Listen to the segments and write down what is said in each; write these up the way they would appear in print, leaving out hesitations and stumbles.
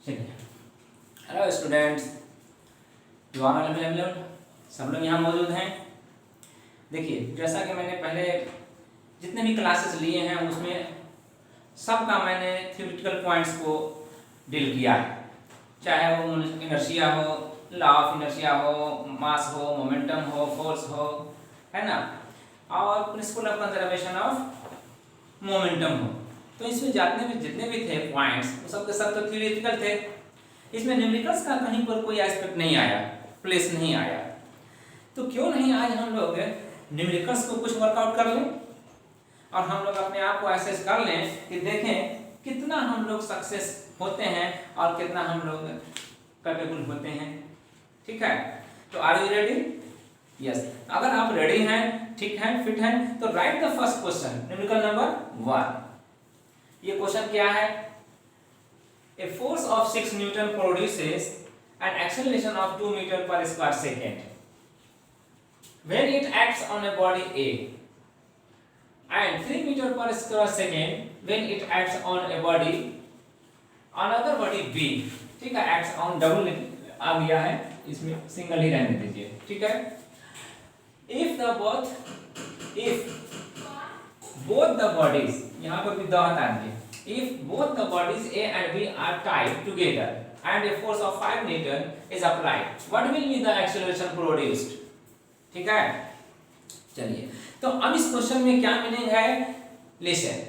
चलिए, hello students, you are all available. सब लोग यहाँ मौजूद हैं। देखिए, जैसा कि मैंने पहले जितने भी क्लासेस लिए हैं उसमें सबका मैंने थ्योरेटिकल पॉइंट्स को डील किया है, चाहे वो इनर्शिया हो, लॉ ऑफ इनर्शिया हो, मास हो, मोमेंटम हो, फोर्स हो, है ना, और principal of conservation of momentum हो। तो इसमें जितने भी थे पॉइंट्स वो सब के सब तो थ्योरेटिकल थे। इसमें न्यूमेरिकल्स का कहीं पर कोई एस्पेक्ट नहीं आया, प्लेस नहीं आया। तो क्यों नहीं आज हम लोग न्यूमेरिकल्स को कुछ वर्कआउट कर लें और हम लोग अपने आप को एसेस कर लें कि देखें कितना हम लोग सक्सेस होते हैं और कितना हम लोग कैपेबल होते हैं। ठीक है, तो आर यू रेडी? यस, अगर आप रेडी हैं, ठीक है, फिट हैं, तो right the first question, numerical number 1। ये क्वेश्चन क्या है? A force of 6 Newton produces an acceleration of 2 meter per square second when it acts on a body A, and 3 meter per square second when it acts on a body another body B। ठीक है, acts on double आ गया है, इसमें single ही रहने दीजिए। ठीक है, if both the bodies, यहाँ पर भी द हटा दीजिए, if both the bodies A and B are tied together and a force of 5 Newton is applied, what will be the acceleration produced? ठीक है, चलिए, तो अब इस क्वेश्चन में क्या मीनिंग है? Listen,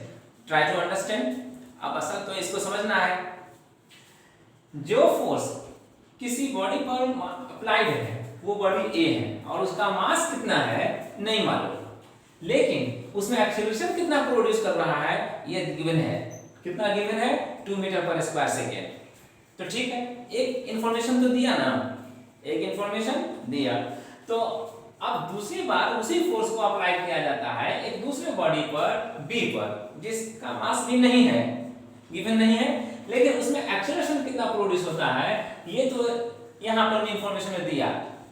try to understand. अब असल तो इसको समझना है, जो फोर्स किसी बॉडी पर अप्लाइड है वो बॉडी ए है और उसका मास कितना है नहीं मालूम, लेकिन उसमें एक्सेलरेशन कितना प्रोड्यूस कर रहा है ये गिवन है। कितना गिवन है? 2 मीटर पर स्क्वायर सेकेंड। तो ठीक है, एक इंफॉर्मेशन तो दिया ना, एक इंफॉर्मेशन दिया, तो अब दूसरी बार उसी फोर्स को अप्लाई किया जाता है एक दूसरे बॉडी पर बी पर, जिसका मास भी नहीं है, गिवन नहीं है, लेकिन उसमें एक्सेलरेशन कितना प्रोड्यूस होता है ये तो यहाँ पर इंफॉर्मेशन में दिया,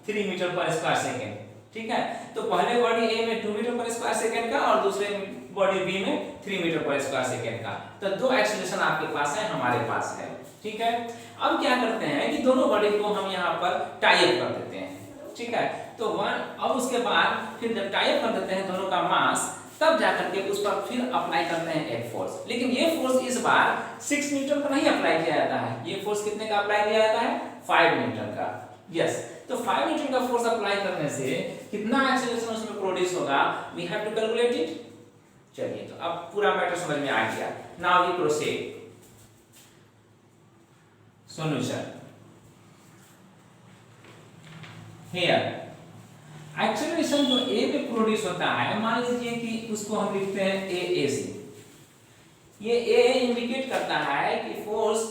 3 मीटर पर स्क्वायर सेकेंड। ठीक है, तो पहले बॉडी ए में 2 मीटर पर स्क्वायर सेकेंड का और दूसरे बॉडी बी में 3 मीटर पर स्क्वायर सेकेंड का। तो दो एक्सेलरेशन आपके पास है, हमारे पास है। ठीक है, अब क्या करते हैं कि दोनों बॉडी को हम यहाँ पर टाई अप कर देते हैं। ठीक है, तो अब उसके बाद फिर जब टाई अप कर देते हैं दोनों का मास, तब जाकर के उस पर फिर अप्लाई करते हैं एक फोर्स। लेकिन ये फोर्स इस बार 6 न्यूटन पर नहीं अप्लाई किया जाता है, ये फोर्स कितने का अप्लाई किया जाता है? 5 न्यूटन का। यस, तो 5 न्यूटन का फोर्स अप्लाई करने से कितना एक्सेलरेशन उसमें प्रोड्यूस होगा, we have to calculate it. चलिए, तो अब पूरा मैटर समझ में आ गया। Now we proceed. Solution here, acceleration जो ए पे प्रोड्यूस होता है, मान लीजिए कि उसको हम लिखते हैं ए से। ये ए इंडिकेट करता है कि फोर्स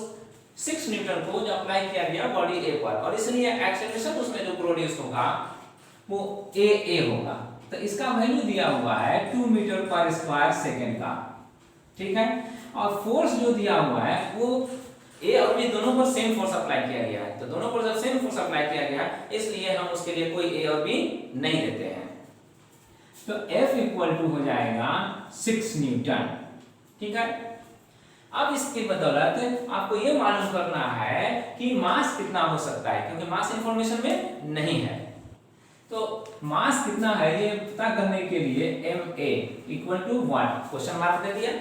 6 न्यूटन को जो अप्लाई किया गया बॉडी ए पर, और इसलिए एक्सेलरेशन उसमें जो प्रोड्यूस होगा वो ए होगा। तो इसका वैल्यू दिया हुआ है 2 मीटर पर स्क्वायर सेकेंड का। ठीक है, और फोर्स जो दिया हुआ है वो ए और बी दोनों पर सेम फोर्स अप्लाई किया गया है। तो दोनों पर जब सेम फोर्स अप्लाई किया गया इसलिए हम उसके लिए कोई ए और बी नहीं देते हैं। तो F इक्वल टू हो जाएगा 6 न्यूटन। ठीक है, अब इसकी बदौलत आपको ये मालूम करना है कि मास कितना हो सकता है, क्योंकि मास इंफॉर्मेशन में नहीं है। तो मास कितना है ये पता करने के लिए ma equal to 1 question mark दे दिया।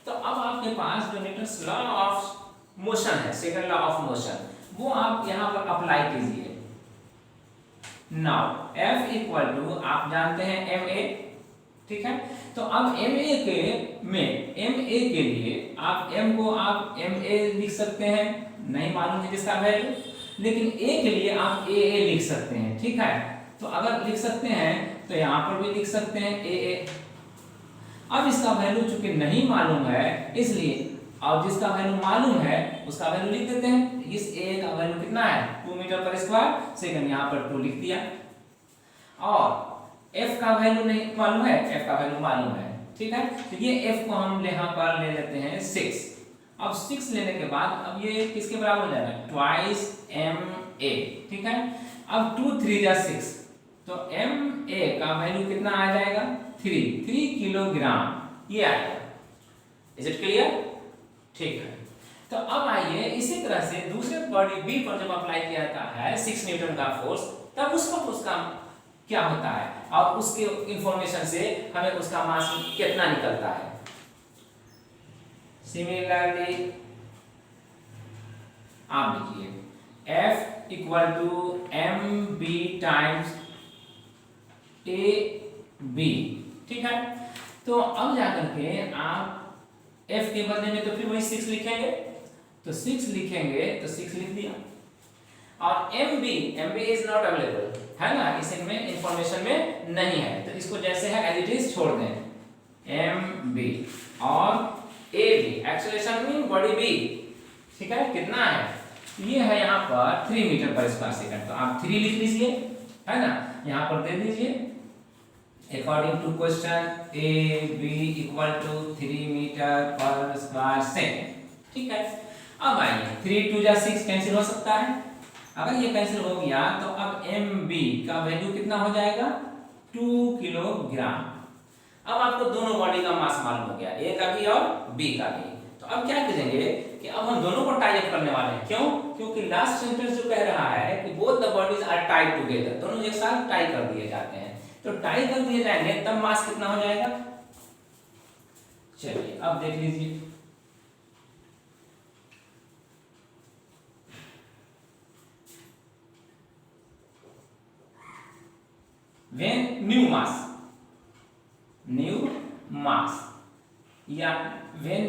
तो अब आपके पास जो न्यूटन्स लॉ ऑफ मोशन है, सेकंड लॉ ऑफ मोशन, वो आप यहाँ पर अप्लाई कीजिए। नाउ F इक्वल टू आप जानते हैं ma। ठीक है, तो अब ma के लिए आप m को आप ma लिख सकते हैं, नहीं मालूम है जिसका वैल्यू, लेकिन a के लिए आप aa लिख सकते हैं। ठीक है, तो अगर लिख सकते हैं तो यहाँ पर भी लिख सकते हैं aa। अब इसका वैल्यू चूंकि नहीं मालूम है, इसलिए अब जिसका वैल्यू मालूम है उसका वैल्यू लिख देते हैं। इस a का वैल्यू कितना है? 2 मीटर पर स्क्वायर सेकंड, यहाँ पर 2 लिख दिया। और f का वैल्यू नहीं मालूम है, f का वैल्यू मालूम है। ठीक है, तो ये f को हम यहाँ पर ले लेते हैं 6। अब 6 लेने के बाद अब ये किसके बराबर हो जाएगा? Twice ma। ठीक है, अब 2 3 जा 6, तो ma का वैल्यू कितना आ जाएगा? 3 किलोग्राम ये आएगा। Is it clear? ठीक है, तो अब आइए इसी तरह से दूसरे बॉडी बी पर जब अप्लाई किया जाता है 6 न्यूटन का फोर्स, तब उस वक्त उसका क्या होता है और उसके इंफॉर्मेशन से हमें उसका मास कितना निकलता है। सिमिलरली आप लिखिए F equal to M B times A B, ठीक है। तो अब जाकर के आप F के बदले में तो फिर वही 6 लिखेंगे, तो 6 लिखेंगे तो 6 लिख दिया। और M B is not available है ना, इसमें इंफॉर्मेशन में नहीं है, तो इसको जैसे है एज इट इज छोड़ दें। एम बी और A B acceleration mean body B, ठीक है, कितना है, ये है यहाँ पर 3 मीटर पर स्क्वायर सेकंड, तो आप 3 लिख लीजिए, है ना, यहाँ पर दे दीजिए according to question A B equal to 3 metre पर स्क्वायर सेकंड, ठीक है। अब आइए 3 2 जा 6 कैंसिल हो सकता है, अगर ये कैंसिल हो गया तो अब एम बी का वैल्यू कितना हो जाएगा 2 किलोग्राम। अब आपको दोनों बॉडी का मास मालूम हो गया, ए का भी और बी का भी। तो अब क्या करेंगे कि अब हम दोनों को टाई अप करने वाले हैं, क्यों, क्योंकि लास्ट सेंटेंस जो कह रहा है कि both the bodies are tied together, दोनों एक साथ टाई कर दिए जाते हैं, तो टाई कर दिए जाएंगे तब मास कितना हो जाएगा। चलिए अब देख लीजिए, when new mass या when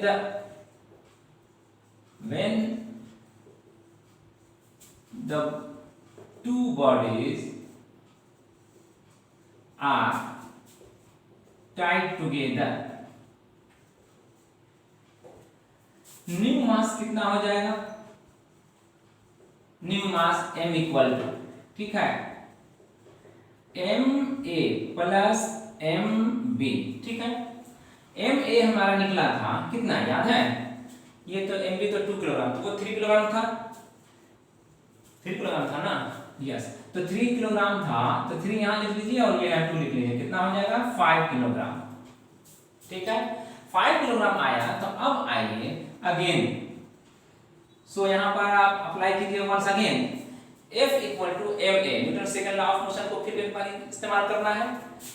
the two bodies are tied together, new mass कितना हो जाएगा, new mass m equal to, ठीक है, M A plus M B, ठीक है। एम ए हमारा निकला था कितना याद है, ये तो एम बी तो 2 किलोग्राम, तो वो 3 किलोग्राम था, 3 किलोग्राम था ना, यस, तो 3 किलोग्राम था, तो 3 यहाँ लिख लीजिए और ये 2 लिख लीजिए, कितना हो जाएगा 5 किलोग्राम, ठीक है। 5 किलोग्राम आया, तो अब आइए अगेन, सो यहाँ पर आप अप्लाई कीजिए once again F equal to M A, Newton second law of motion को फिर एक बार इस्तेमाल करना है,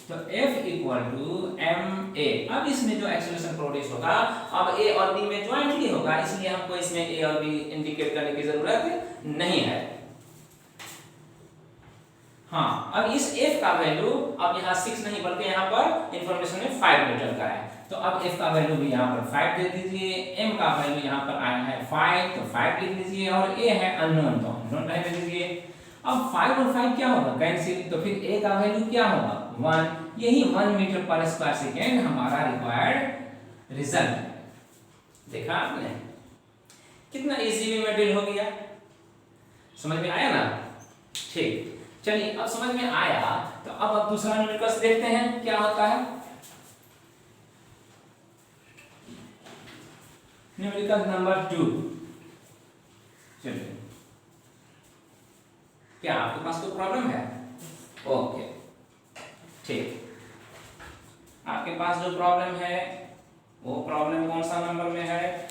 तो F equal to M A. अब इसमें जो एक्सेलरेशन प्रोड्यूस होगा अब A और B में ज्वाइंटली होगा, इसलिए हमको इसमें A और B इंडिकेट करने की जरूरत नहीं है। हाँ, अब इस F का वैल्यू अब यहाँ 6 नहीं बल्कि यहाँ पर इंफॉर्मेशन में 5 मीटर का है, तो अब F का वैल्यू भी यहाँ पर 5 दे दीजिए, M का वैल्यू यहाँ पर आया है 5, तो 5 लिख लीजिए, और A है अननोन, तो अननोन रहने दीजिए। अब 5 और 5 क्या होगा कैंसिल, तो फिर A का वैल्यू क्या होगा 1, यही 1 मीटर पर स्क्वायर सेकेंड हमारा रिक्वायर्ड रिजल्ट। देखा आपने कितना इजी में डील हो गया, समझ में आया ना, ठीक। चलिए अब समझ में आया, तो अब दूसरा न्यूमेरिकल्स देखते हैं क्या होता है। न्यूमेरिकल नंबर 2, चलिए, क्या आपके पास कोई प्रॉब्लम है, ओके, ठीक, आपके पास जो प्रॉब्लम है वो प्रॉब्लम कौन सा नंबर में है,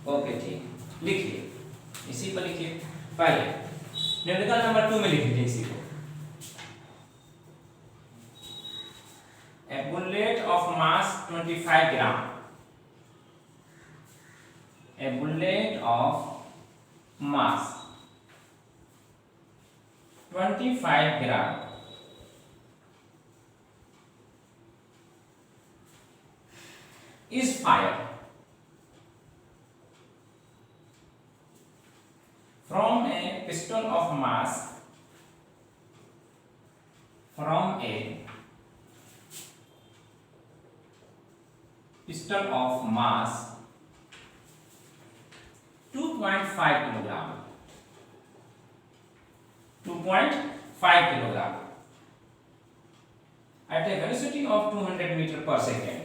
ओके, ठीक, लिखिए, इसी पर लिखिए, पहले न्यूमेरिकल नंबर 2 में लिख लीजिए इसी को। A bullet of mass 25 gram, a bullet of mass 25 gram is fired from a pistol of mass, from a pistol of mass 2.5 kilogram, 2.5 kilogram at a velocity of 200 meter per second,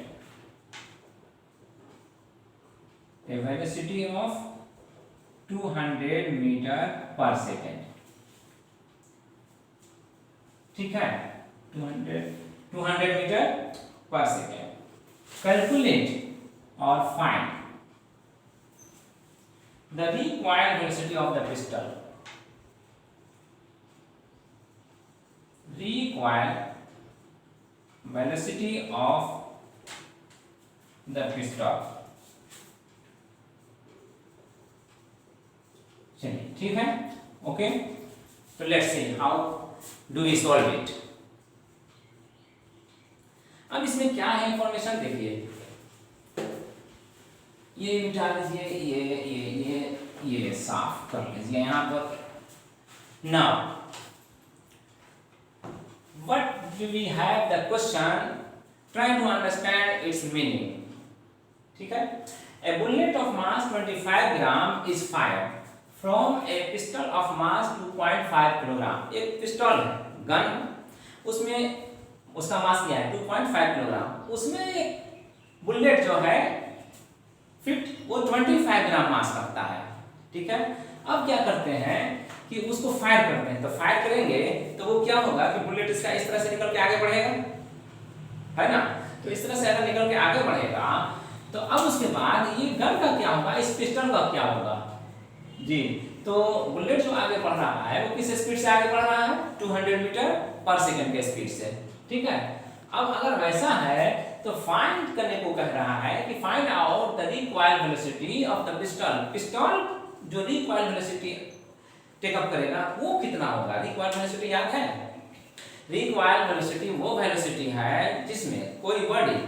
a velocity of 200 meter per second, ठीक है, 200 metre पर second. calculate or find the required velocity of the pistol. Required velocity of the pistol. चलिए ठीक है, okay. तो let's see how do we solve it. अब इसमें क्या है इंफॉर्मेशन देखिए, ये मिटा लीजिए, ये साफ कर लीजिए यहां पर। Now what we have the question, try to understand its meaning. ठीक है, a bullet of mass 25 gram is fired from a pistol of mass 2.5 kilogram. एक पिस्टल है, गन, उसमें उसका मास क्या है 2.5 किलोग्राम, उसमें एक बुलेट जो है फिट वो 25 ग्राम मास रखता है। ठीक है, अब क्या करते हैं कि उसको फायर करते हैं। तो फायर करेंगे तो वो क्या होगा कि बुलेट इसका इस तरह से निकल के आगे बढ़ेगा, है ना। तो इस तरह से अगर निकल के आगे बढ़ेगा तो अब उसके बाद ये गन का क्या होगा, इस पिस्टल का क्या होगा जी। तो बुलेट जो आगे बढ़ रहा है वो किस स्पीड से आगे बढ़ रहा है, 200 मीटर पर सेकंड के स्पीड से। ठीक है, अब अगर वैसा है तो फाइंड करने को कह रहा है कि find out the required velocity of the pistol. Pistol जो रिक्वायर्ड वेलोसिटी टेकअप करेगा वो कितना होगा। रिक्वायर्ड वेलोसिटी याद है, रिक्वायर्ड वेलोसिटी वो वेलोसिटी है जिसमें कोई बॉडी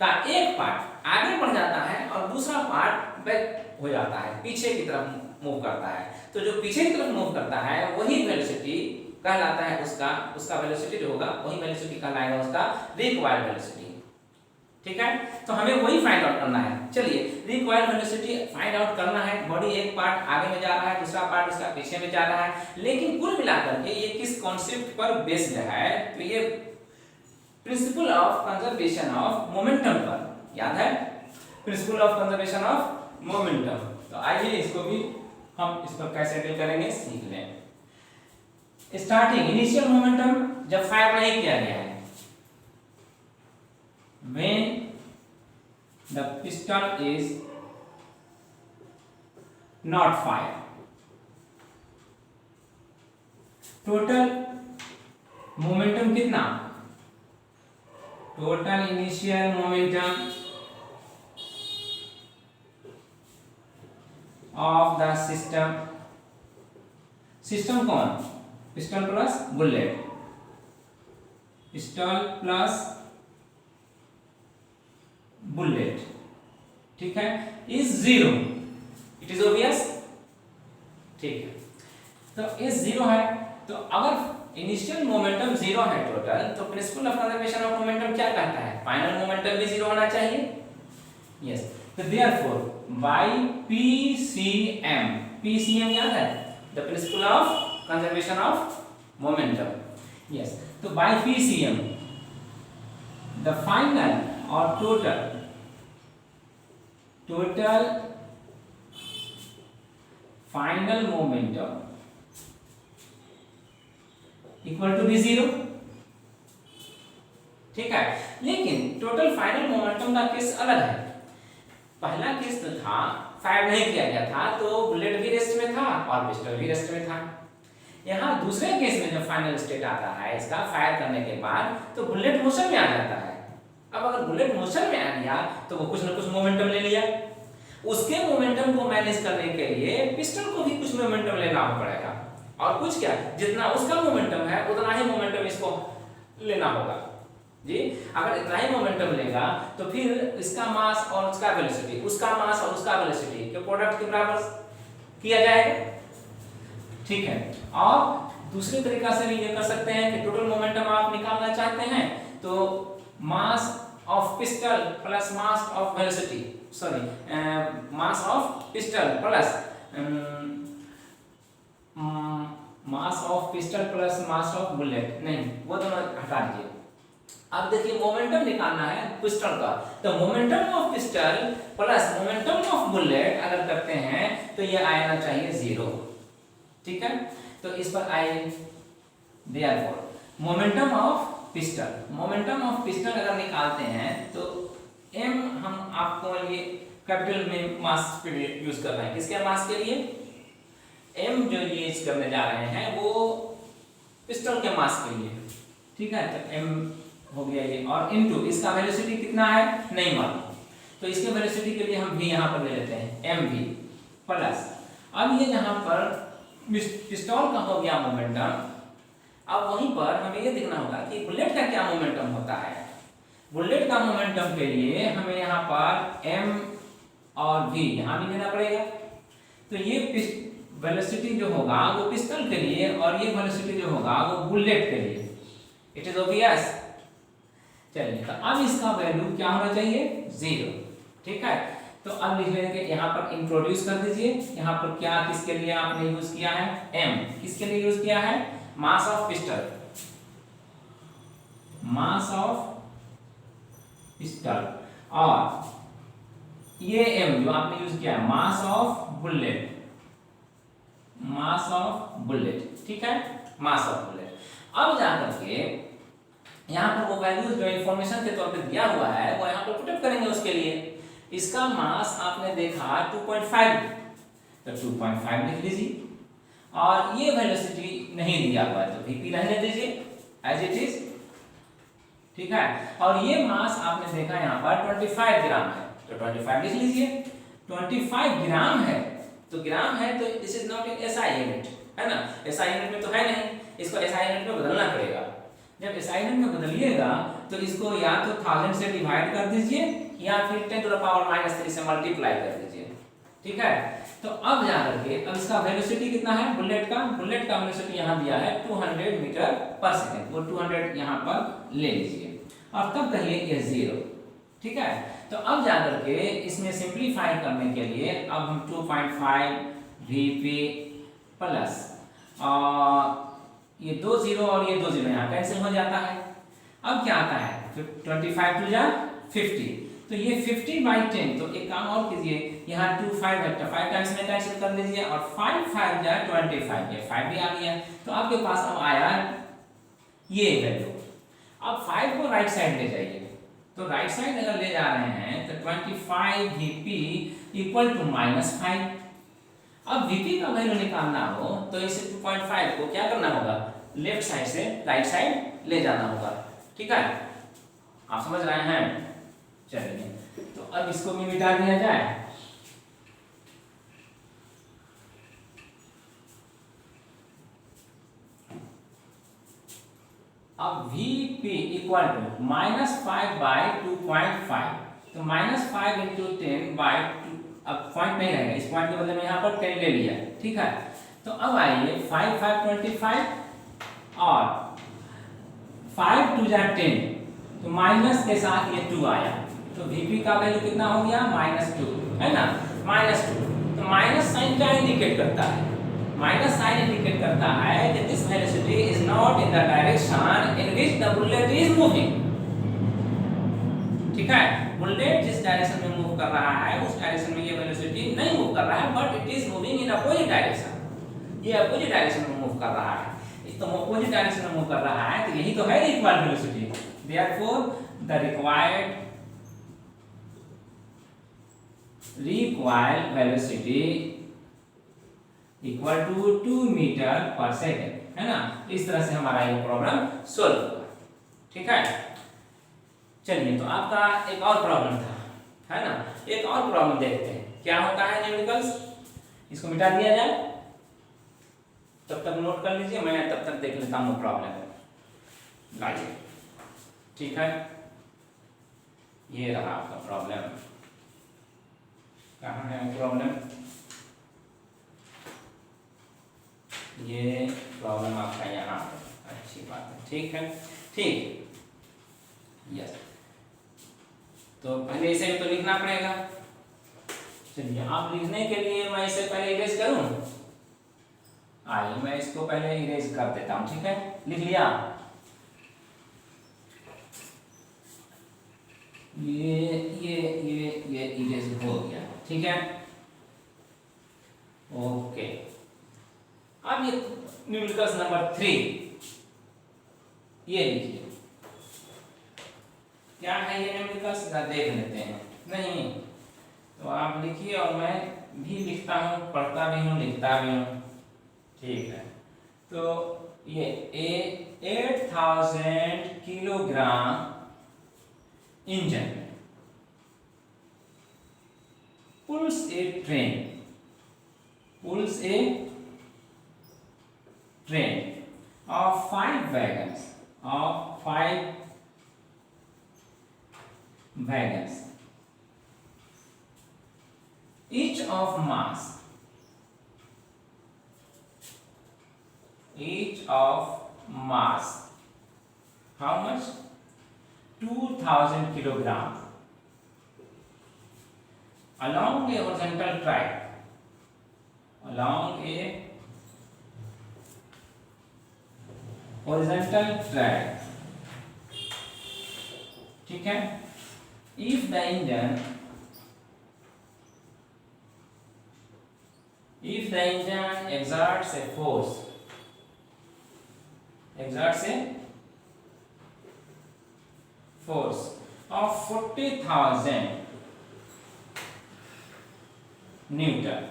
का एक पार्ट आगे बढ़ जाता है और दूसरा पार्ट बैक हो जाता है, पीछे की तरफ मूव करता है। तो जो पीछे की तरफ मूव करता है वही वेलोसिटी कहलाता है उसका वेलोसिटी जो होगा वही वेलोसिटी कहलाएगा उसका रिक्वायर्ड वेलोसिटी। ठीक है, तो हमें वही फाइंड आउट करना है। चलिए, रिक्वायर्ड वेलोसिटी फाइंड आउट करना है। बॉडी एक पार्ट आगे में जा रहा है, दूसरा पार्ट उसका पीछे में जा रहा है, लेकिन कुल मिलाकर के ये किस कॉन्सेप्ट पर बेस्ड है, तो ये principal of conservation of momentum पर। याद है, principal of conservation of momentum. तो आइए इसको भी हम इस पर कैसे डील करेंगे सीख लें। स्टार्टिंग इनिशियल मोमेंटम जब फायर नहीं किया गया है, when the pistol is not fired, total momentum कितना, total initial momentum of the system कौन, pistol plus bullet, pistol plus bullet. ठीक है, इज 0, इट इज ऑब्वियस। ठीक है, तो इज 0 है, तो अगर इनिशियल मोमेंटम 0 है टोटल, तो principal of conservation of momentum क्या कहता है, फाइनल मोमेंटम भी 0 होना चाहिए। यस, तो देयरफॉर बाय PCM, PCM याद है, the principle of conservation of momentum. Yes, तो बाय PCM द फाइनल और total final momentum equal to be 0। ठीक है, लेकिन टोटल फाइनल मोमेंटम का केस अलग है। पहला केस तो था फायर नहीं किया गया था तो बुलेट भी रेस्ट में था और पिस्टल भी रेस्ट में था। यहाँ दूसरे केस में जब फाइनल स्टेट आता है इसका फायर करने के बाद, तो बुलेट मोशन में आ जाता है। अब अगर बुलेट मोशन में आ गया तो वो कुछ ना कुछ मोमेंटम ले लिया, उसके मोमेंटम को मैनेज करने के लिए पिस्टल को भी कुछ मोमेंटम लेना पड़ेगा, और कुछ क्या, जितना उसका मोमेंटम है उतना ही मोमेंटम इसको लेना होगा जी। अगर इतना ही मोमेंटम लेगा तो फिर इसका मास और उसका वेलोसिटी, उसका मास और उसका वेलोसिटी के प्रोडक्ट के बराबर किया जाएगा। ठीक है, और दूसरे तरीका से भी ये कर सकते हैं कि टोटल मोमेंटम आप निकालना चाहते हैं तो mass of pistol plus mass of velocity, sorry mass of pistol plus mass of pistol plus mass of bullet, नहीं वो दोनों हटा दीजिए। अब देखिए मोमेंटम निकालना है पिस्टल का, तो momentum of pistol plus momentum of bullet अगर करते हैं तो ये आना चाहिए 0। ठीक है, तो इस पर आए देयरफॉर मोमेंटम ऑफ पिस्टल अगर निकालते हैं तो m हम आपको ये कैपिटल में मास के लिए यूज कर रहे हैं। किसके मास के लिए? m जो यूज करने जा रहे हैं वो पिस्टन के मास के लिए, ठीक है। तो m हो गया ये, और इनटू इसका वेलोसिटी कितना है नहीं मालूम, तो इसके वेलोसिटी के लिए हम v यहाँ पर ले लेते हैं mv प्लस, अब ये यहाँ पर पिस्टॉल का हो गया मोमेंटम। अब वहीं पर हमें ये देखना होगा कि बुलेट का क्या मोमेंटम होता है। बुलेट का मोमेंटम के लिए हमें यहाँ पर m और v यहाँ भी लेना पड़ेगा। तो ये वेलोसिटी जो होगा वो पिस्टल के लिए और ये वेलोसिटी जो होगा वो बुलेट के लिए। It is obvious. चलिए, तो अब इसका वैल्यू क्या होना चाहिए? 0, ठीक है। तो अब लिख लेंगे, यहाँ पर इंट्रोड्यूस कर दीजिए। यहाँ पर क्या किसके लिए आपने यूज किया है? m किसके लिए यूज किया है? Mass of pistol, mass of pistol, और ये m जो आपने यूज किया है mass of bullet, mass of bullet, ठीक है, मास ऑफ बुलेट। अब जाकर के यहाँ पर वो वैल्यू जो इंफॉर्मेशन के तौर पे दिया हुआ है वो यहाँ पर पुट अप करेंगे। उसके लिए इसका मास आपने देखा 2.5, तो 2.5 लिख लीजिए, और ये वेलोसिटी नहीं दिया हुआ है तो vp रहने दीजिए एज इट इज, ठीक है। और ये मास आपने देखा यहाँ पर 25 ग्राम है, तो 25 लिख लीजिए। 25 ग्राम है, तो ग्राम है तो this is not in SI unit, है ना। SI यूनिट में तो है नहीं, इसको SI यूनिट में बदलना पड़ेगा। जब SI यूनिट में बदलिएगा तो इसको या तो 1000 से डिवाइड कर दीजिए या फिर 10⁻³ से मल्टीप्लाई कर दीजिए, ठीक है। तो अब जाकर के अब इसका वेलोसिटी कितना है बुलेट का? बुलेट का वेलोसिटी यहाँ दिया है 200 मीटर पर सेकंड, वो 200 यहाँ पर ले लीजिए और तब कहिए ये 0, ठीक है। तो अब जाकर के इसमें सिंप्लीफाई करने के लिए अब हम 2.5 vp प्लस ये 2 0 और ये 2 0 यहाँ कैंसिल हो जाता है। अब क्या आता है? 25 टू जा 50, तो ये 50/10। तो एक काम और कीजिए, यहाँ 2 5 है तो 5 टाइम्स में कैंसिल कर लीजिए, और 5 5 जा 25, ये 5 भी आ गया। तो आपके पास अब आया ये वैल्यू। अब 5 को राइट साइड ले जाइए, तो राइट साइड अगर ले जा रहे हैं तो 25 vp इक्वल टू -5। अब vp का वैल्यू निकालना हो तो इस 2.5 को क्या करना होगा? लेफ्ट साइड से राइट साइड ले जाना होगा, ठीक है। आप समझ रहे हैं? चलिए, तो अब इसको भी मिटा दिया जाए। अब vp इक्वल टू -5/2.5, तो -5 × 10/2, अब पॉइंट नहीं रहेगा, इस पॉइंट के बदले में यहाँ पर 10 ले लिया, ठीक है। तो अब आइए 5 5 25 और 5 2 जा 10, तो माइनस के साथ ये 2 आया, तो vp का वैल्यू कितना हो गया? -2, है ना, -2। तो माइनस साइन क्या इंडिकेट करता है? माइनस साइन इंडिकेट करता है कि this velocity is not in the direction in which the bullet is moving, ठीक है। बुलेट जिस डायरेक्शन में मूव कर रहा है उस डायरेक्शन में ये वेलोसिटी नहीं मूव कर रहा है, but it is moving in opposite direction. ये अपोजिट डायरेक्शन में मूव कर रहा है, तो अपोजिट डायरेक्शन में मूव कर रहा है, तो यही तो है required velocity. Therefore the required velocity equal to 2 metre पर सेकेंड, है ना। इस तरह से हमारा ये प्रॉब्लम सोल्व होगा, ठीक है। चलिए, तो आपका एक और प्रॉब्लम था, है ना। एक और प्रॉब्लम देखते हैं क्या होता है न्यूमेरिकल्स। इसको मिटा दिया जाए, तब तक नोट कर लीजिए, मैं तब तक देख लेता हूँ प्रॉब्लम। लाइए, ठीक है, ये रहा आपका प्रॉब्लम। कहाँ है प्रॉब्लम? ये प्रॉब्लम आपका यहाँ पर, अच्छी बात है, ठीक है, ठीक, यस। तो पहले इसे तो लिखना पड़ेगा। चलिए, आप लिखने के लिए मैं इसे पहले इरेज करूं। आइए, मैं इसको पहले इरेज कर देता हूं, ठीक है। लिख लिया? ये इरेज हो गया, ठीक है, ओके। अब ये न्यूमेरिकल्स नंबर 3 ये लिखिए। क्या है ये न्यूमेरिकल्स, देख लेते हैं। नहीं तो आप लिखिए और मैं भी लिखता हूँ, पढ़ता भी हूँ लिखता भी हूँ। ठीक है, तो ये 8000 kilogram engine pulls a train of 5 wagons, each of mass how much, 2000 kilogram, along a horizontal track, ठीक है। if the engine exerts a force of 40,000 Newton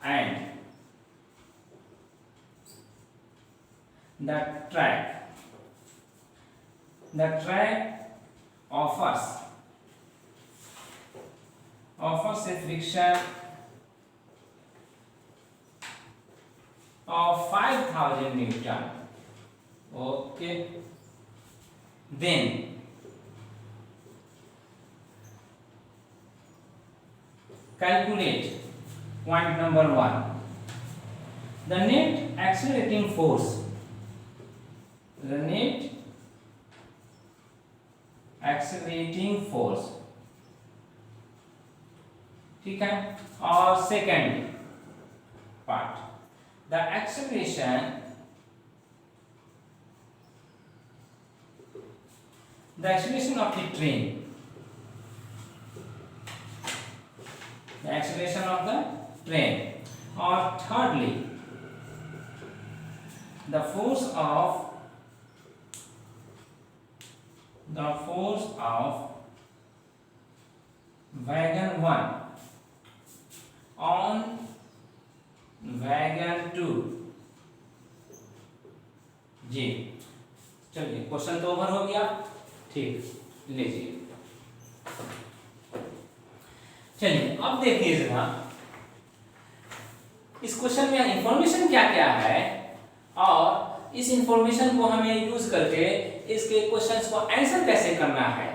and the track offers a friction of 5,000 Newton. Okay, then calculate point number 1, the net accelerating force, ठीक है। और second part, the acceleration of the train, और thirdly the force of wagon 1 on wagon 2। जी चलिए, question तो over हो गया। ठीक, लीजिए। चलिए अब देखिए जरा इस क्वेश्चन में इंफॉर्मेशन क्या क्या है और इस इंफॉर्मेशन को हमें यूज करके इसके क्वेश्चंस को आंसर कैसे करना है।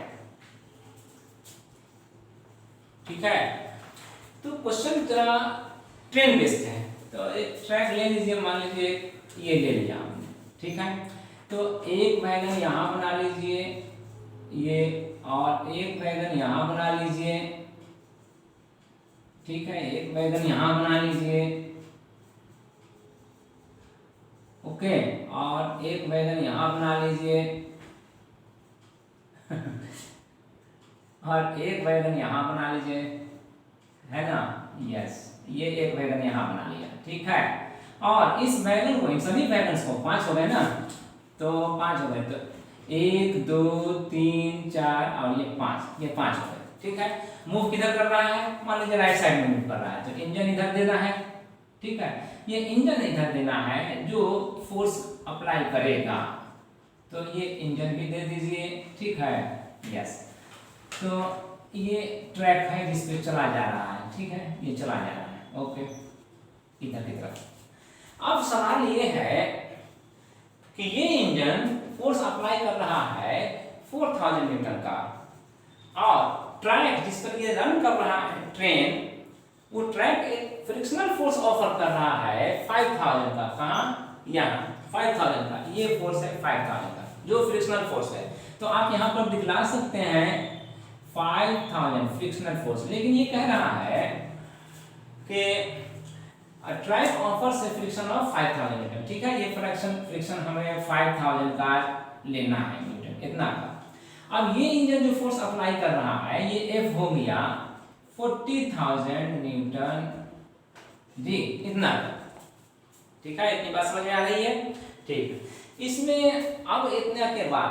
ठीक है, तो क्वेश्चन जरा ट्रेन बेस्ड है। तो एक ट्रैक ले लीजिए, मान लीजिए ये ले लिया हमने। ठीक है, तो एक वैगन यहाँ बना लीजिए ये, और एक वैगन यहाँ बना लीजिए। ठीक है, एक वैगन यहाँ बना लीजिए। ओके, और एक वैगन यहाँ बना लीजिए और एक वैगन यहाँ बना लीजिए, है ना। यस, ये एक वैगन यहाँ बना लिया। ठीक है, और इस वैगन को, इन सभी वैगन्स को 5 हो गए ना, तो 5 हो गए, तो 1 2 3 4 और ये 5 हो गए। ठीक है, मूव किधर कर रहा है, मान लीजिए राइट साइड में मूव कर रहा है, तो इंजन इधर देना है। ठीक है, ये इंजन इधर देना है जो फोर्स अप्लाई करेगा, तो ये इंजन भी दे दीजिए। ठीक है, यस, तो ये ट्रैक है जिस पे चला जा रहा है। ठीक है, ये चला जा रहा है। ओके, इधर की तरफ। अब सवाल ये है कि ये इंजन फोर्स अप्लाई कर रहा है 4000 न्यूटन का, और ट्रैक जिस पर ये रन कर रहा है ट्रेन, वो ट्रैक एक फ्रिक्शनल फोर्स ऑफर कर रहा है 5000 का। कहाँ, यहाँ 5000 का, ये फोर्स है 5000 का जो फ्रिक्शनल फोर्स है। तो आप यहाँ पर दिखला सकते हैं 5000 फ्रिक्शनल फोर्स, लेकिन ये कह रहा है कि track offers A friction of 5000 Newton. ठीक है, ये फ्रिक्शन हमें 5000 का लेना है न्यूटन, इतना का। अब ये इंजन जो फोर्स अप्लाई कर रहा है, ये F हो गया 40,000 न्यूटन जी, इतना का। ठीक है, इतनी बात समझ में आ रही है। ठीक, इसमें अब इतने के बाद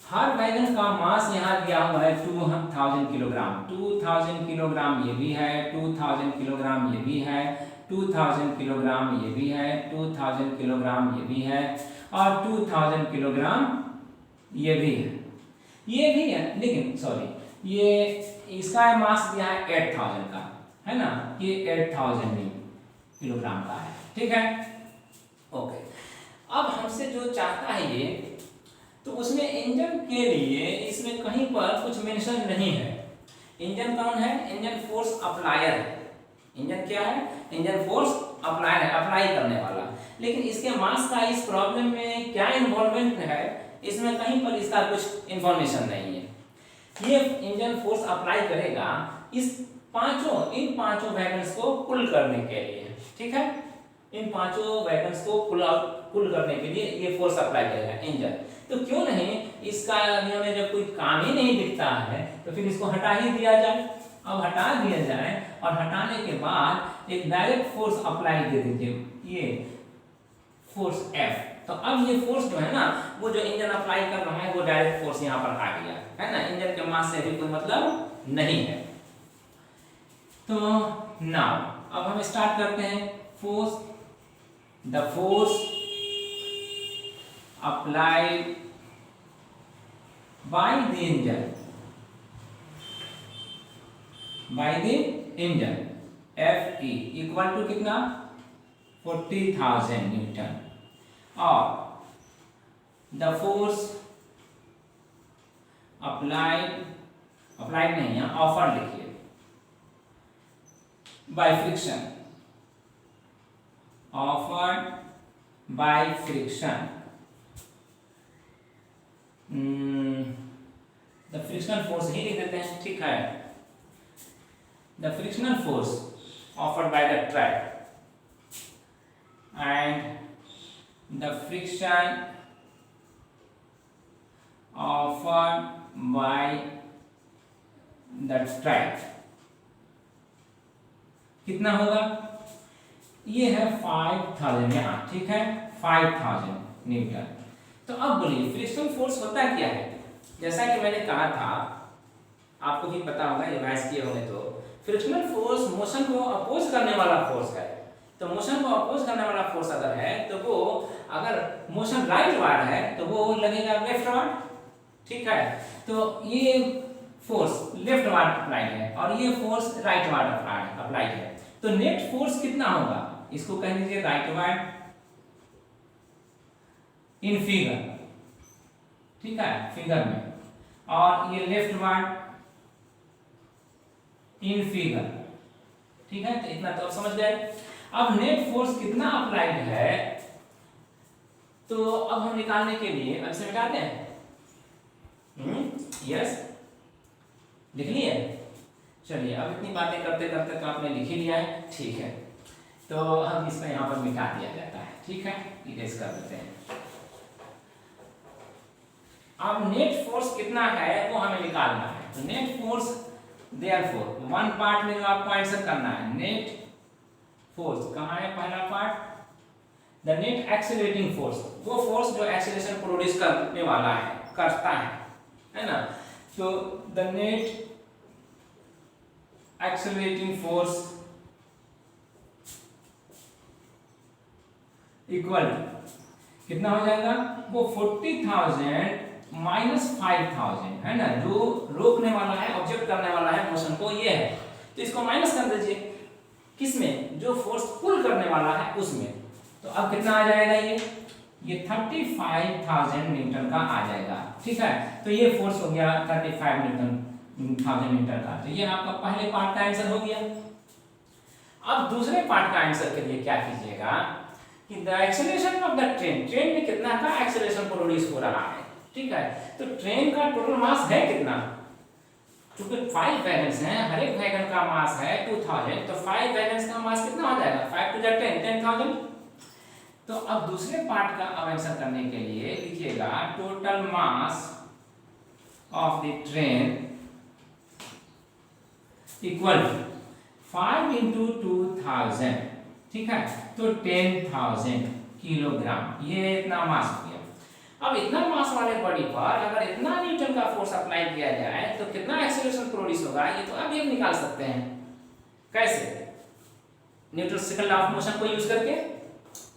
हर वैगन का मास यहाँ दिया हुआ है 2000 किलोग्राम। 2000 किलोग्राम ये भी है, 2000 किलोग्राम ये भी है, 2000 किलोग्राम ये भी है, 2000 किलोग्राम ये भी है और 2000 किलोग्राम ये भी है, ये भी है। लेकिन सॉरी, ये इसका मास दिया है 8000 का, है ना, ये 8000 किलोग्राम का है। ठीक है, ओके। अब हमसे जो चाहता है ये, तो उसमें इंजन के लिए इसमें कहीं पर कुछ मेंशन नहीं है। इंजन कौन है? इंजन फोर्स अप्लायर है। इंजन क्या है? इंजन फोर्स अप्लायर है, अप्लाई करने वाला। लेकिन इसके मास का इस प्रॉब्लम में क्या इन्वॉल्वमेंट है, इसमें कहीं पर इसका कुछ इंफॉर्मेशन नहीं है। ये इंजन फोर्स अप्लाई करेगा इन पांचों वैगन्स को पुल करने के लिए। ठीक है, इन पांचों वैगन्स को पुल करने के लिए ये फोर्स अप्लाई करेगा इंजन। तो क्यों नहीं, इसका हमें जब कोई काम ही नहीं दिखता है तो फिर इसको हटा ही दिया जाए। अब हटा दिया जाए और हटाने के बाद एक डायरेक्ट फोर्स अप्लाई दे दीजिए, ये फोर्स F। तो अब ये फोर्स जो है ना, वो जो इंजन अप्लाई कर रहा है वो डायरेक्ट फोर्स यहाँ पर आ गया है ना, इंजन के मास से भी कोई मतलब नहीं है। तो नाउ अब हम स्टार्ट करते हैं। Force, the force applied by the engine Fe equal to कितना? 40,000 न्यूटन। और द फोर्स अप्लाइड नहीं है, ऑफर लिखिए, by friction, offered by friction. The frictional force ही लिख देते हैं। ठीक है, the frictional force offered by the track and the friction offered by the track कितना होगा? ये है 5000 यहाँ। ठीक है, 5000 न्यूटन। तो अब बोलिए फ्रिक्शनल फोर्स होता क्या है? जैसा कि मैंने कहा था, आपको भी पता होगा, रिवाइज किए होंगे तो, फ्रिक्शनल फोर्स मोशन को अपोज करने वाला फोर्स है। तो मोशन को अपोज करने वाला फोर्स अगर है तो वो, अगर मोशन राइट वार्ड है तो वो लगेगा लेफ्ट वार्ड। ठीक है, तो ये फोर्स लेफ्ट वार्ड अप्लाइड है और ये फोर्स राइट वार्ड अप्लाइड है। तो नेट फोर्स कितना होगा? इसको कह लीजिए राइट वार्ड इन फिगर। ठीक है, फिगर में, और ये लेफ्ट वार्ड इन फिगर। ठीक है, तो इतना तो आप समझ गए। अब नेट फोर्स कितना अप्लाइड है, तो अब हम निकालने के लिए अब से मिटाते हैं। यस, लिख लिए? चलिए, अब इतनी बातें करते करते तो आपने लिख ही लिया है। ठीक है, तो हम इसको यहाँ पर मिटा दिया जाता है। ठीक है, इरेज कर देते हैं। अब नेट फोर्स कितना है वो हमें निकालना है। तो net force, therefore one part में जो आपको आंसर करना है, नेट फोर्स कहाँ है? पहला part, the net accelerating force, वो फोर्स जो एक्सेलरेशन प्रोड्यूस करने वाला है, करता है ना। तो the net accelerating force equal कितना हो जाएगा? वो 40,000 माइनस 5000 है ना, जो रोकने वाला है, ऑब्जेक्ट करने वाला है मोशन को, ये है। तो इसको माइनस कर दीजिए, किसमें? जो फोर्स पुल करने वाला है उसमें। तो अब कितना आ जाएगा? ये 35,000 न्यूटन का आ जाएगा। ठीक है, तो ये फोर्स हो गया 35,000 न्यूटन का। तो ये आपका पहले पार्ट का आंसर हो गया। अब दूसरे पार्ट का आंसर के लिए क्या कीजिएगा कि the acceleration of the train, train में कितना का एक्सेलरेशन प्रोड्यूस हो रहा है। ठीक है, तो ट्रेन का टोटल मास है कितना? क्योंकि 5 वैगन्स हैं, हर एक वैगन का मास है 2000, तो 5 वैगन्स का मास कितना हो जाएगा? 5 to 10, 10,000। तो अब दूसरे पार्ट का आंसर करने के लिए लिखिएगा total mass of the train equal 5 into 2000। ठीक है, तो 10,000 किलोग्राम, ये इतना मास हो गया। अब इतना मास वाले बॉडी पर अगर इतना न्यूटन का फोर्स अप्लाई किया जाए तो कितना एक्सेलरेशन प्रोड्यूस होगा, ये तो आप ये निकाल सकते हैं। कैसे? Newton second law of motion को यूज करके।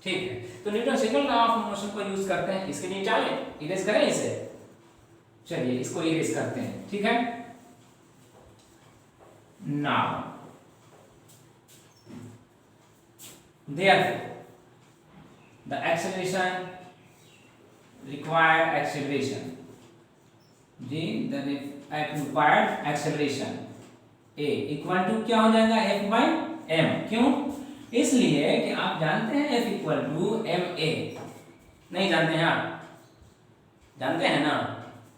ठीक है, तो Newton second law of motion को यूज करते हैं। इसके नीचे आए, इरेज करें इसे। चलिए इसको इरेज करते हैं। ठीक है, now therefore the acceleration required acceleration जी the required acceleration a equal to क्या हो जाएगा, f by m। क्यों? इसलिए कि आप जानते हैं f equal to m a। नहीं जानते हैं आप? जानते हैं ना?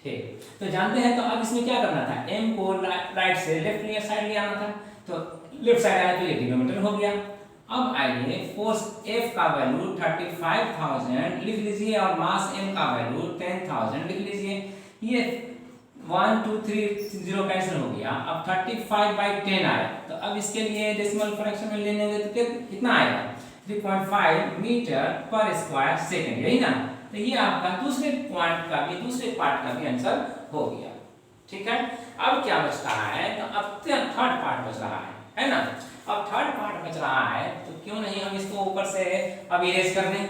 ठीक, तो जानते हैं तो अब इसमें क्या करना था, m को राइट से लेफ्ट साइड ले आना था। तो लेफ्ट साइड आया तो ये किलोमीटर हो गया। अब आइए फोर्स F का वैल्यू 35,000 लिख लीजिए और मास M का वैल्यू 10,000 लिख लीजिए। ये 1 2 3 0 कैंसिल हो गया। अब 35/10 आया, तो अब इसके लिए डेसिमल फ्रैक्शन में लेने तो कितना आएगा, 3.5 मीटर पर स्क्वायर सेकंड, यही ना। तो ये आपका दूसरे पार्ट का भी आंसर हो गया। ठीक है, अब क्या बच रहा है, तो अब थर्ड पार्ट बच रहा है ना। अब थर्ड पार्ट बच रहा है, तो क्यों नहीं हम इसको ऊपर से अब इरेज कर दें।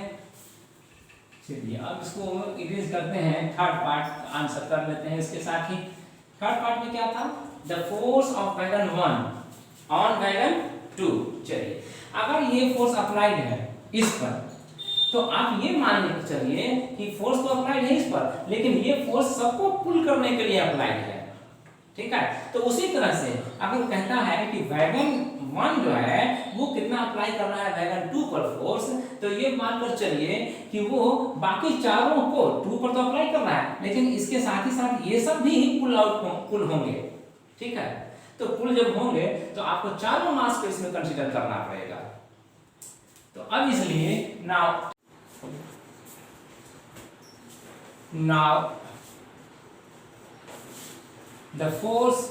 चलिए अब इसको इरेज करते हैं, थर्ड पार्ट आंसर कर लेते हैं इसके साथ ही। थर्ड पार्ट में क्या था, the force of wagon 1 on wagon 2। चलिए अगर ये फोर्स अप्लाइड है इस पर, तो आप ये मान के चलिए कि फोर्स तो अप्लाइड है इस पर, लेकिन ये फोर्स सबको पुल करने के लिए अप्लाइड है। ठीक है, तो उसी तरह से अगर कहता है कि वैगन 1 जो है वो कितना अप्लाई कर रहा है वैगन 2 पर फोर्स, तो ये मानकर चलिए कि वो बाकी चारों को 2 पर तो अप्लाई कर रहा है, लेकिन इसके साथ ही साथ ये सब भी पुल होंगे। ठीक है, तो पुल जब होंगे तो आपको चारों मास को इसमें कंसीडर करना पड़ेगा। तो अब इसलिए now the force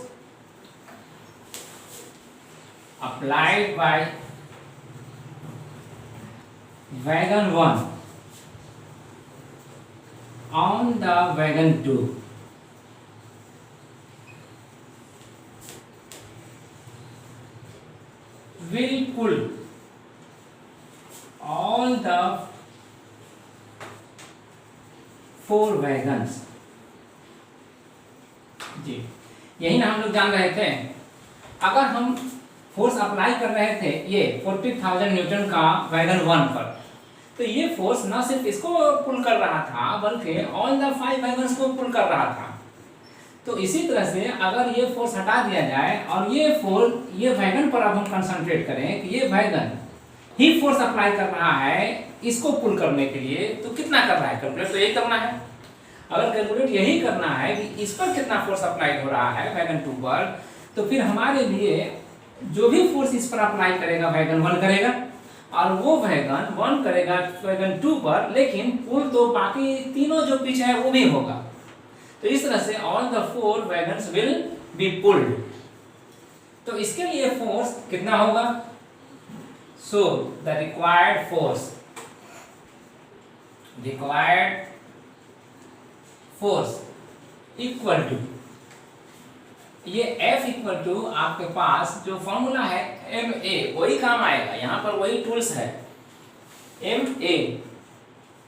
applied by wagon 1 on the wagon 2 will pull all the 4 wagons। जी यही ना हम लोग जान रहे थे। अगर हम फोर्स अप्लाई कर रहे थे ये 40,000 न्यूटन का वैगन 1 पर, तो ये फोर्स ना सिर्फ इसको पुल कर रहा था बल्कि ऑल द 5 वैगन्स को पुल कर रहा था। तो इसी तरह से अगर ये फोर्स हटा दिया जाए और ये वैगन पर अब हम कंसंट्रेट करें कि ये वैगन ही फोर्स अप्लाई कर रहा है इसको पुल करने के लिए, तो कितना कर रहा है, कैलकुलेट तो यही करना है। अगर कैलकुलेट यही करना है कि इस पर कितना फोर्स अप्लाई हो रहा है वैगन 2 पर, तो फिर हमारे लिए जो भी फोर्स इस पर अप्लाई करेगा वैगन 1 करेगा और वो वैगन 1 करेगा वैगन 2 पर, लेकिन पुल तो बाकी तीनों जो पीछे है वो भी होगा। तो इस तरह से all the 4 wagons will be pulled. तो इसके लिए फोर्स कितना होगा, so the required force equal to ये F इक्वल टू आपके पास जो फॉर्मूला है MA, वही काम आएगा, यहाँ पर वही टूल्स है MA।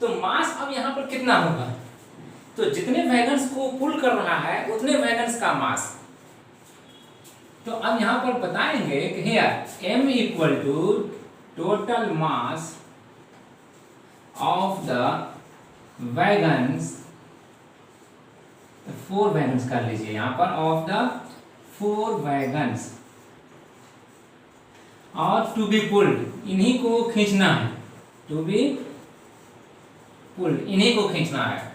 तो मास अब यहाँ पर कितना होगा, तो जितने वैगन्स को पुल कर रहा है उतने वैगन्स का मास। तो अब यहाँ पर बताएंगे कि here M equal to total mass of the wagons, 4 wagons कर लीजिए यहाँ पर, ऑफ द 4 वैगन्स और टू बी पुल्ड, इन्हीं को खींचना है, टू बी पुल्ड इन्हीं को खींचना है।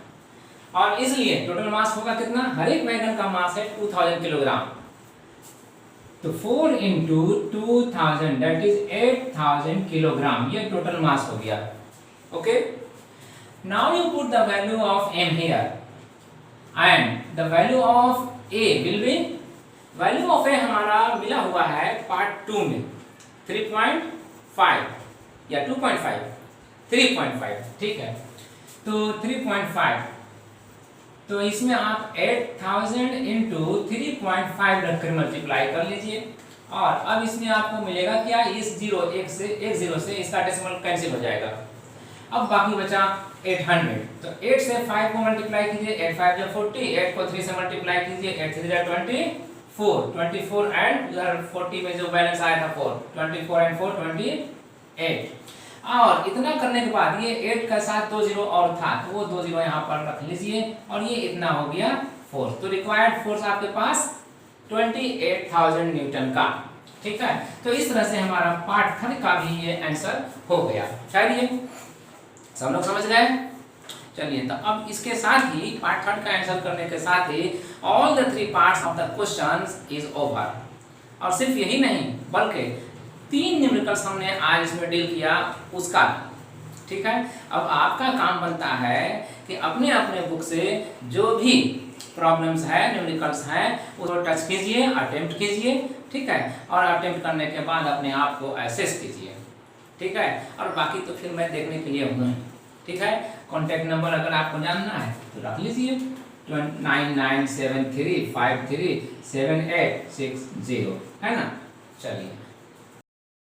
और इसलिए टोटल मास होगा कितना, हर एक वैगन का मास है 2000 किलोग्राम। तो 4 इंटू 2000 दैट इज 8000 किलोग्राम, ये टोटल मास हो गया। Okay, now you put the value of M here and the value of A will be, value of A हमारा मिला हुआ है पार्ट 2 में 3.5 या 2.5 3.5। ठीक है, तो 3.5, तो इसमें आप 8000 इंटू 3.5 रखकर मल्टीप्लाई कर लीजिए। और अब इसमें आपको मिलेगा क्या, इस जीरो एक जीरो से इसका डेसिमल कैंसिल हो जाएगा। अब बाकी बचा 800, तो 8 से 5 को मल्टीप्लाई कीजिए, 8 5 जा 40, 8 को 3 से मल्टीप्लाई कीजिए, 8 3 जा 24 एंड उधर 40 में जो बैलेंस आया था 4, 24 एंड 4 28। और इतना करने के बाद ये 8 का साथ 2 जीरो और था, तो वो 2 जीरो यहाँ पर रख लीजिए और ये इतना हो गया फोर्स। तो रिक्वायर्ड फोर्स आपके पास 28,000 न्यूटन का। ठीक है, तो इस तरह से हमारा पार्ट 3 का भी ये आंसर हो गया। चलिए सब लोग समझ गए। चलिए तो अब इसके साथ ही पार्ट 3 का आंसर करने के साथ ही all the 3 parts of the questions is over. और सिर्फ यही नहीं बल्कि 3 न्यूमेरिकल्स हमने आज इसमें डील किया उसका। ठीक है, अब आपका काम बनता है कि अपने अपने बुक से जो भी प्रॉब्लम्स है, न्यूमेरिकल्स हैं, उसको टच कीजिए, अटेम्प्ट कीजिए। ठीक है, और अटेम्प्ट करने के बाद अपने आप को एसेस कीजिए। ठीक है, और बाकी तो फिर मैं देखने के लिए हूँ। ठीक है, कॉन्टैक्ट नंबर अगर आपको जानना है तो रख लीजिए 9973537860, है ना। चलिए।